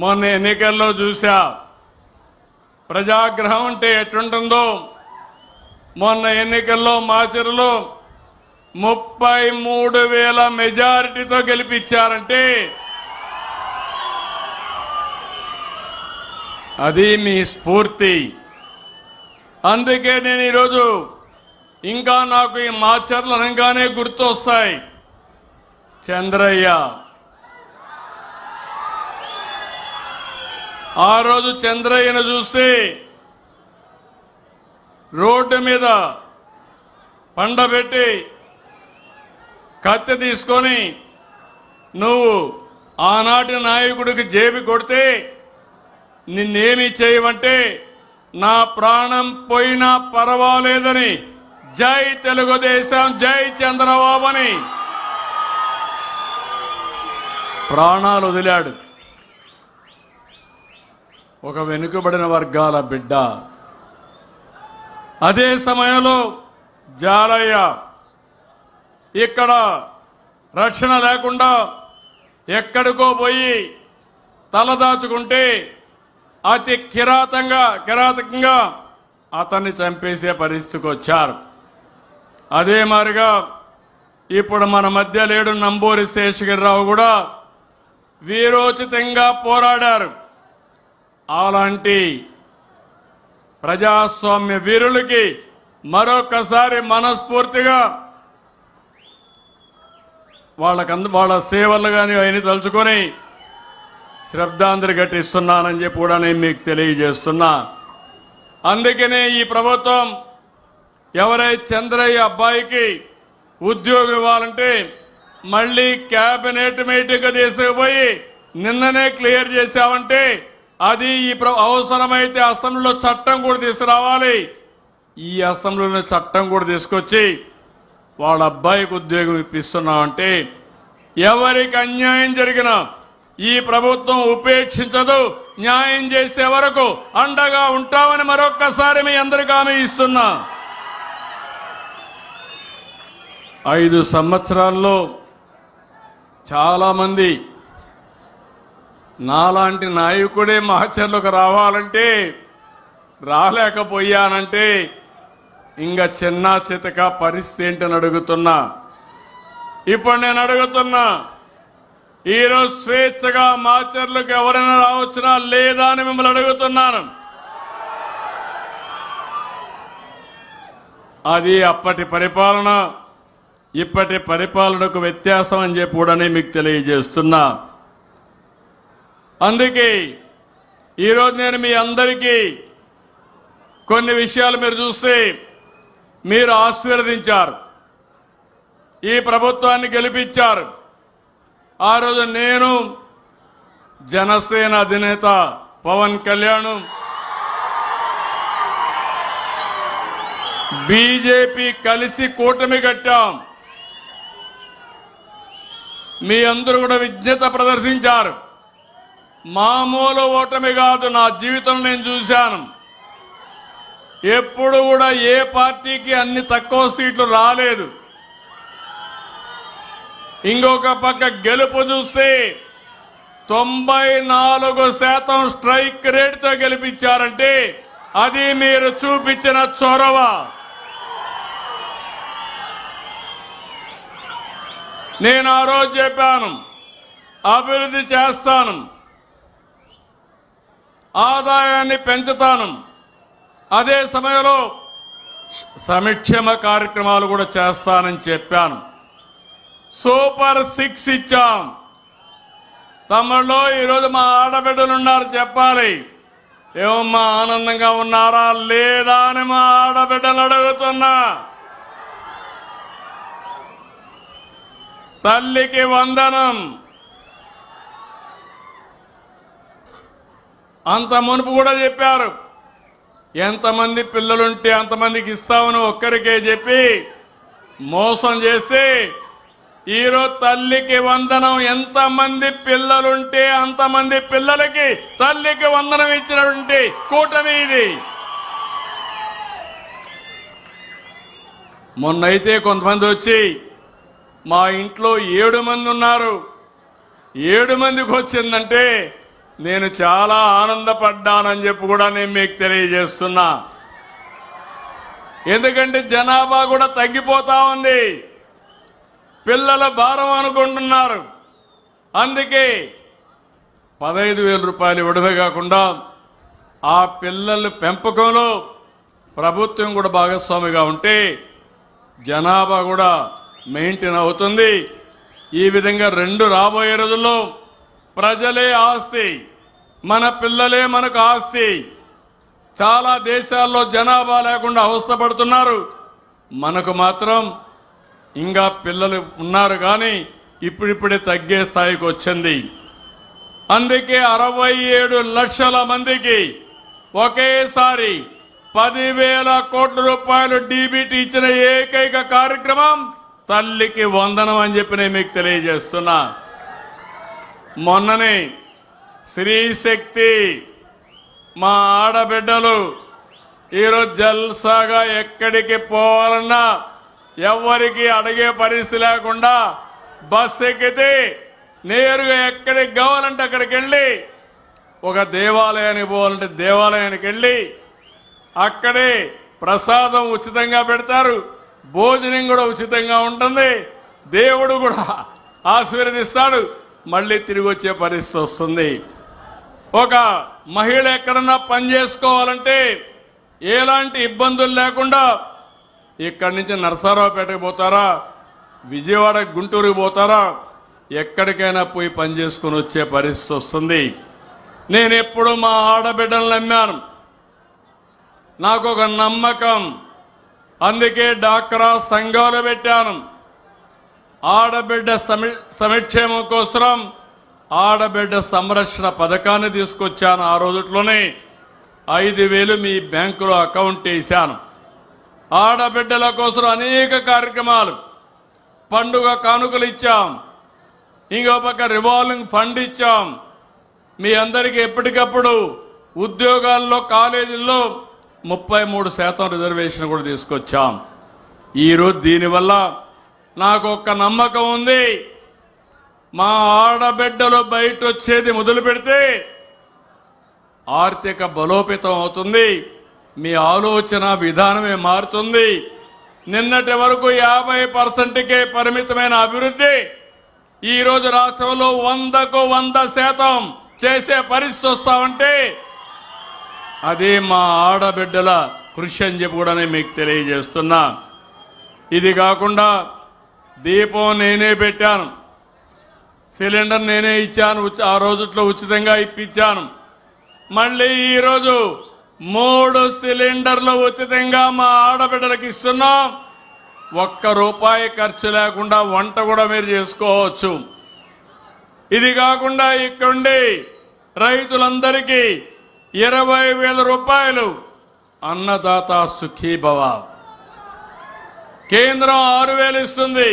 మొన్న ఎన్నికల్లో చూసా ప్రజాగ్రహం అంటే ఎట్లుంటుందో. మొన్న ఎన్నికల్లో మాచర్లో 33,000 మెజారిటీతో గెలిపించారంటే అది మీ స్ఫూర్తి. అందుకే నేను ఈరోజు ఇంకా నాకు ఈ మాచర్లు అనగానే గుర్తొస్తాయి. చంద్రయ్య ఆ రోజు చంద్రయ్యను చూస్తే రోడ్డు మీద పండబెట్టి కత్తి తీసుకొని నువ్వు ఆనాటి నాయకుడికి జేబి కొడితే నిన్నేమి చేయమంటే నా ప్రాణం పోయినా పర్వాలేదని జై తెలుగుదేశం జై చంద్రబాబు అని ప్రాణాలు వదిలాడు. ఒక వెనుకబడిన వర్గాల బిడ్డ. అదే సమయంలో జాలయ్య ఇక్కడ రక్షణ లేకుండా ఎక్కడికో పోయి తలదాచుకుంటే అతి కిరాతకంగా అతన్ని చంపేసే పరిస్థితికి వచ్చారు. అదే మాదిరిగా ఇప్పుడు మన మధ్య లేడు నంబూరి శేషగిరిరావు కూడా వీరోచితంగా పోరాడారు. అలాంటి ప్రజాస్వామ్య వీరులకి మరొకసారి మనస్ఫూర్తిగా వాళ్ళ సేవలు కానీ ఆయన తలుచుకొని శ్రద్ధాంజలి ఘటిస్తున్నానని చెప్పి కూడా నేను మీకు తెలియజేస్తున్నా. అందుకనే ఈ ప్రభుత్వం ఎవరైతే చంద్రయ్య అబ్బాయికి ఉద్యోగం ఇవ్వాలంటే మళ్ళీ క్యాబినెట్ మీటింగ్ తీసుకుపోయి నిన్ననే క్లియర్ చేశామంటే అది ఈ అవసరమైతే అసెంబ్లీలో చట్టం కూడా తీసుకురావాలి. ఈ అసెంబ్లీలో చట్టం కూడా తీసుకొచ్చి వాళ్ళ అబ్బాయికి ఉద్యోగం ఇప్పిస్తున్నామంటే ఎవరికి అన్యాయం జరిగినా ఈ ప్రభుత్వం ఉపేక్షించదు. న్యాయం చేసే వరకు అండగా ఉంటామని మరొక్కసారి మీ అందరికీ హామీ ఇస్తున్నా. 5 సంవత్సరాల్లో చాలా మంది నాలాంటి నాయకుడే మాచర్లకు రావాలంటే రాలేకపోయానంటే ఇంకా చిన్న చితక పరిస్థితి ఏంటని అడుగుతున్నా. ఇప్పుడు నేను అడుగుతున్నా, ఈరోజు స్వేచ్ఛగా మాచర్లకు ఎవరైనా రావచ్చునా లేదా అని మిమ్మల్ని అడుగుతున్నాను. అది అప్పటి పరిపాలన ఇప్పటి పరిపాలనకు వ్యత్యాసం అని చెప్పి కూడా మీకు తెలియజేస్తున్నా. అందుకే ఈరోజు నేను మీ అందరికీ కొన్ని విషయాలు మీరు చూస్తే మీరు ఆశీర్వదించారు, ఈ ప్రభుత్వాన్ని గెలిపించారు. ఆ రోజు నేను జనసేన అధినేత పవన్ కళ్యాణ్ బీజేపీ కలిసి కూటమి కట్టాం. మీ అందరూ కూడా విజ్ఞత ప్రదర్శించారు. మామూలు ఓటమి కాదు, నా జీవితం నేను చూశాను. ఎప్పుడు కూడా ఏ పార్టీకి అన్ని తక్కువ సీట్లు రాలేదు. ఇంకొక పక్క గెలుపు చూస్తే 94% స్ట్రైక్ రేట్తో గెలిపించారంటే అది మీరు చూపించిన చొరవ. నేను ఆ రోజు చెప్పాను, అభివృద్ధి చేస్తాను, ఆదాయాన్ని పెంచుతాను. అదే సమయంలో సంక్షేమ కార్యక్రమాలు కూడా చేస్తానని చెప్పాను. సూపర్ 6 ఇచ్చాం. తమలో ఈరోజు మా ఆడబిడ్డలు ఉన్నారు, చెప్పాలి ఏమమ్మా ఆనందంగా ఉన్నారా లేదా అని మా ఆడబిడ్డలు అడుగుతున్నా. తల్లికి వందనం. అంత మునుపు కూడా చెప్పారు, ఎంతమంది పిల్లలుంటే అంతమందికి ఇస్తామని ఒక్కరికే చెప్పి మోసం చేసి ఈరోజు తల్లికి వందనం, ఎంతమంది పిల్లలుంటే అంతమంది పిల్లలకి తల్లికి వందనం ఇచ్చినటువంటి కూటమి ఇది. మొన్నైతే కొంతమంది వచ్చి మా ఇంట్లో 7 మంది ఉన్నారు, 7 మందికి వచ్చిందంటే నేను చాలా ఆనందపడ్డానని చెప్పి కూడా నేను మీకు తెలియజేస్తున్నా. ఎందుకంటే జనాభా కూడా తగ్గిపోతా ఉంది, పిల్లల భారం అనుకుంటున్నారు. అందుకే 15,000 రూపాయలు ఇవ్వడమే కాకుండా ఆ పిల్లల పెంపకంలో ప్రభుత్వం కూడా భాగస్వామిగా ఉంటే జనాభా కూడా మెయింటైన్ అవుతుంది. ఈ విధంగా రాబోయే రోజుల్లో ప్రజలే ఆస్తి, మన పిల్లలే మనకు ఆస్తి. చాలా దేశాల్లో జనాభా లేకుండా అవస్థపడుతున్నారు, మనకు మాత్రం ఇంకా పిల్లలు ఉన్నారు కానీ ఇప్పుడిప్పుడే తగ్గే స్థాయికి వచ్చింది. అందుకే 67 లక్షల మందికి ఒకేసారి 10,000 కోట్ల రూపాయలు డీబీటీ ఇచ్చిన ఏకైక కార్యక్రమం తల్లికి వందనం అని చెప్పి నేను మీకు తెలియజేస్తున్నా. మొన్ననే స్త్రీ శక్తి మా ఆడబిడ్డలు ఈరోజు జల్సాగా ఎక్కడికి పోవాలన్నా ఎవరికి అడిగే పరిస్థితి లేకుండా బస్సు ఎక్కితే నేరుగా ఎక్కడికి కావాలంటే అక్కడికి వెళ్ళి, ఒక దేవాలయానికి పోవాలంటే దేవాలయానికి వెళ్ళి అక్కడే ప్రసాదం ఉచితంగా పెడతారు, భోజనం కూడా ఉచితంగా ఉంటుంది, దేవుడు కూడా ఆశీర్వదిస్తాడు, మళ్ళీ తిరిగి వచ్చే పరిస్థితి వస్తుంది. ఒక మహిళ ఎక్కడన్నా పని చేసుకోవాలంటే ఎలాంటి ఇబ్బందులు లేకుండా ఇక్కడి నుంచి నరసరావుపేటకు పోతారా, విజయవాడ గుంటూరుకు పోతారా, ఎక్కడికైనా పోయి పని చేసుకుని వచ్చే పరిస్థితి వస్తుంది. నేను ఎప్పుడు మా ఆడబిడ్డలు నమ్మాను, నాకు ఒక నమ్మకం. అందుకే డాక్రా సంఘాలు పెట్టాను. ఆడబిడ్డ సంక్షేమం కోసం ఆడబిడ్డ సంరక్షణ పథకాన్ని తీసుకొచ్చాను. ఆ రోజుట్లోనే 5,000 మీ బ్యాంకులో అకౌంట్ వేశాను. ఆడబిడ్డల కోసం అనేక కార్యక్రమాలు, పండుగ కానుకలు ఇచ్చాం, ఇంకో పక్క రివాల్వింగ్ ఫండ్ ఇచ్చాం. మీ అందరికీ ఎప్పటికప్పుడు ఉద్యోగాల్లో కాలేజీల్లో 33% రిజర్వేషన్ కూడా తీసుకొచ్చాం. ఈరోజు దీనివల్ల నాకు ఒక్క నమ్మకం ఉంది, మా ఆడబిడ్డలు బయట వచ్చేది మొదలు పెడితే ఆర్థిక బలోపేతం అవుతుంది, మీ ఆలోచన విధానమే మారుతుంది. నిన్నటి వరకు 50%కే పరిమితమైన అభివృద్ధి ఈరోజు రాష్ట్రంలో 100కు 100% చేసే పరిస్థితి వస్తామంటే అదే మా ఆడబిడ్డల కృషి అని చెప్పి కూడా నేను మీకు తెలియజేస్తున్నా. ఇది కాకుండా దీపం నేనే పెట్టాను, సిలిండర్ నేనే ఇచ్చాను, ఆ రోజుట్లో ఉచితంగా ఇప్పించాను. మళ్ళీ ఈరోజు 3 సిలిండర్లు ఉచితంగా మా ఆడబిడ్డలకు ఇస్తున్నాం. ₹1 ఖర్చు లేకుండా వంట కూడా మీరు చేసుకోవచ్చు. ఇది కాకుండా ఇక్కడుండి రైతులందరికీ 20,000 రూపాయలు అన్నదాత సుఖీభవ, కేంద్రం 6,000 ఇస్తుంది.